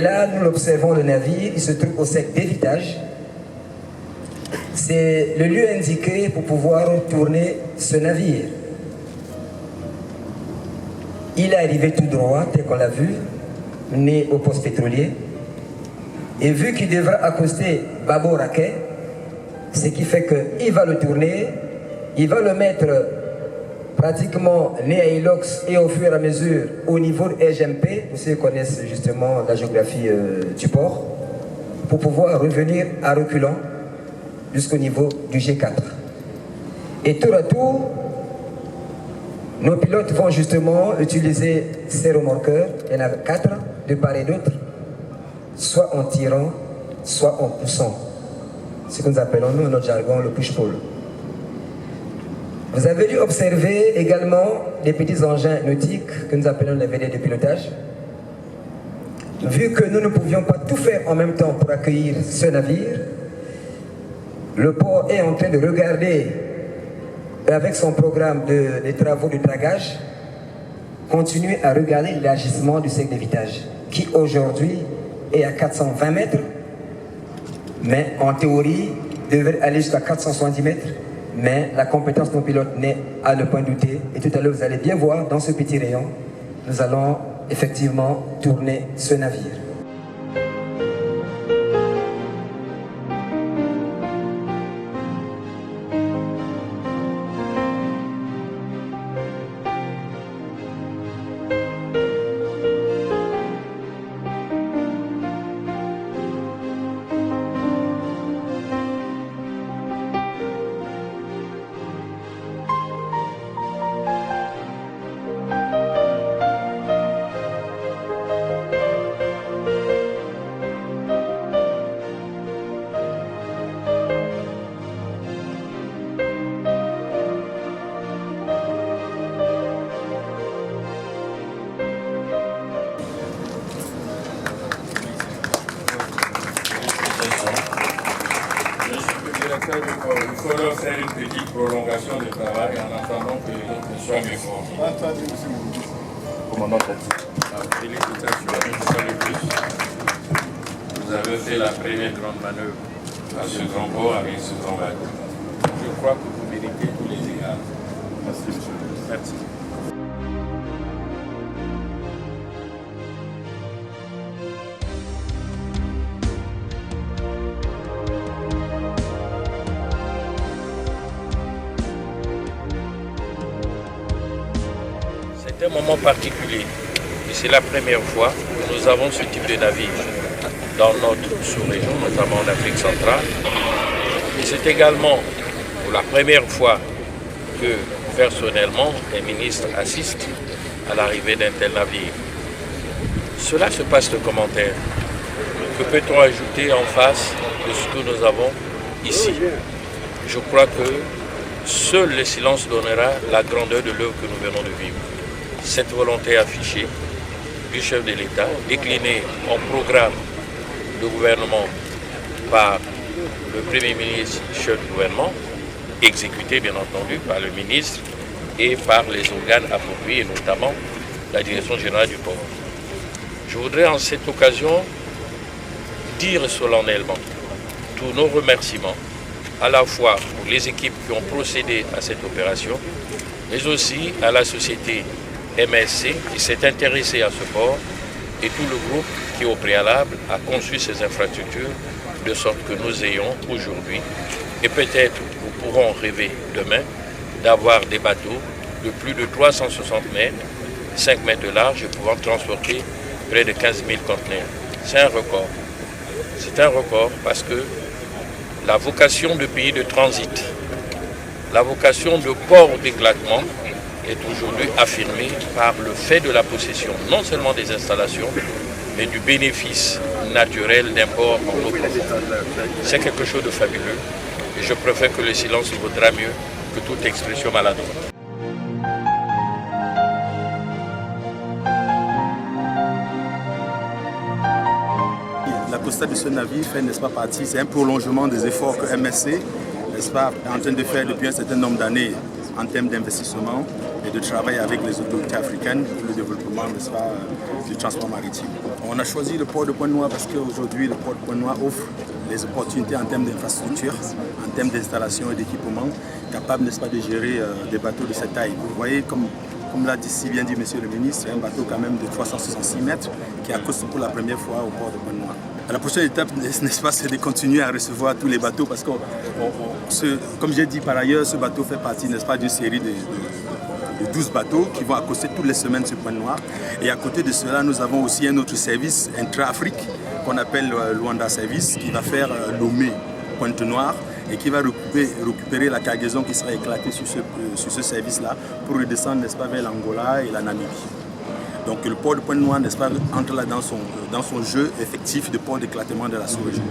Là, nous l'observons, le navire, il se trouve au sec d'évitage. C'est le lieu indiqué pour pouvoir tourner ce navire. Il est arrivé tout droit, tel qu'on l'a vu, né au poste pétrolier. Et vu qu'il devra accoster bâbord à quai, ce qui fait qu'il va le tourner, il va le mettre pratiquement né à Ilox et au fur et à mesure au niveau de HMP, pour ceux qui connaissent justement la géographie du port, pour pouvoir revenir à reculant jusqu'au niveau du G4. Et tour à tour, nos pilotes vont justement utiliser ces remorqueurs, il y en a 4 de part et d'autre, soit en tirant, soit en poussant. Ce que nous appelons, nous, notre jargon, le push-pull. Vous avez dû observer également des petits engins nautiques que nous appelons les vedettes de pilotage. Vu que nous ne pouvions pas tout faire en même temps pour accueillir ce navire, le port est en train de regarder, avec son programme de travaux de dragage, continuer à regarder l'élargissement du sec d'évitage, qui aujourd'hui est à 420 mètres, mais en théorie devrait aller jusqu'à 470 mètres. Mais la compétence de nos pilotes n'est à ne point douter. Et tout à l'heure, vous allez bien voir, dans ce petit rayon, nous allons effectivement tourner ce navire. Il faudra faire une petite prolongation de travail en attendant que les autres soient mieux formés. Commandant Félicitations, une fois de plus. Vous avez fait la première grande manœuvre à ce grand port avec ce grand bateau. Je crois que vous méritez tous les égards. Merci, monsieur. Merci. C'est un moment particulier et c'est la première fois que nous avons ce type de navire dans notre sous-région, notamment en Afrique centrale. Et c'est également pour la première fois que personnellement les ministres assistent à l'arrivée d'un tel navire. Cela se passe de commentaires. Que peut-on ajouter en face de ce que nous avons ici? Je crois que seul le silence donnera la grandeur de l'œuvre que nous venons de vivre. Cette volonté affichée du chef de l'État, déclinée en programme de gouvernement par le Premier ministre, chef du gouvernement, exécuté bien entendu par le ministre et par les organes appropriés, notamment la Direction générale du port. Je voudrais en cette occasion dire solennellement tous nos remerciements, à la fois pour les équipes qui ont procédé à cette opération, mais aussi à la société MSC qui s'est intéressée à ce port et tout le groupe qui au préalable a conçu ces infrastructures de sorte que nous ayons aujourd'hui, et peut-être nous pourrons rêver demain, d'avoir des bateaux de plus de 360 mètres, 5 mètres de large et pouvant transporter près de 15 000 conteneurs. C'est un record. C'est un record parce que la vocation de pays de transit, la vocation de port d'éclatement est aujourd'hui affirmée par le fait de la possession non seulement des installations, mais du bénéfice naturel d'un port en eau profonde. C'est quelque chose de fabuleux et je préfère que le silence vaudra mieux que toute expression maladroite. La constat de ce navire fait, n'est-ce pas, partie, c'est un prolongement des efforts que MSC, n'est-ce pas, est en train de faire depuis un certain nombre d'années en termes d'investissement et de travailler avec les autorités africaines pour le développement, n'est-ce pas, du transport maritime. On a choisi le port de Pointe-Noire parce qu'aujourd'hui, le port de Pointe-Noire offre les opportunités en termes d'infrastructure, en termes d'installation et d'équipement, capable, n'est-ce pas, de gérer des bateaux de cette taille. Vous voyez, comme l'a si bien dit Monsieur le ministre, c'est un bateau quand même de 366 mètres qui accoste pour la première fois au port de Pointe-Noire. La prochaine étape, n'est-ce pas, c'est de continuer à recevoir tous les bateaux parce que, comme j'ai dit par ailleurs, ce bateau fait partie, n'est-ce pas, d'une série de 12 bateaux qui vont accoster toutes les semaines sur Pointe-Noire. Et à côté de cela, nous avons aussi un autre service intra-Afrique qu'on appelle Luanda Service qui va faire Lomé Pointe-Noire et qui va récupérer la cargaison qui sera éclatée sur ce service-là pour redescendre, n'est-ce pas, vers l'Angola et la Namibie. Donc le port de Pointe-Noire, n'est-ce pas, entre là dans son jeu effectif de port d'éclatement de la sous-région.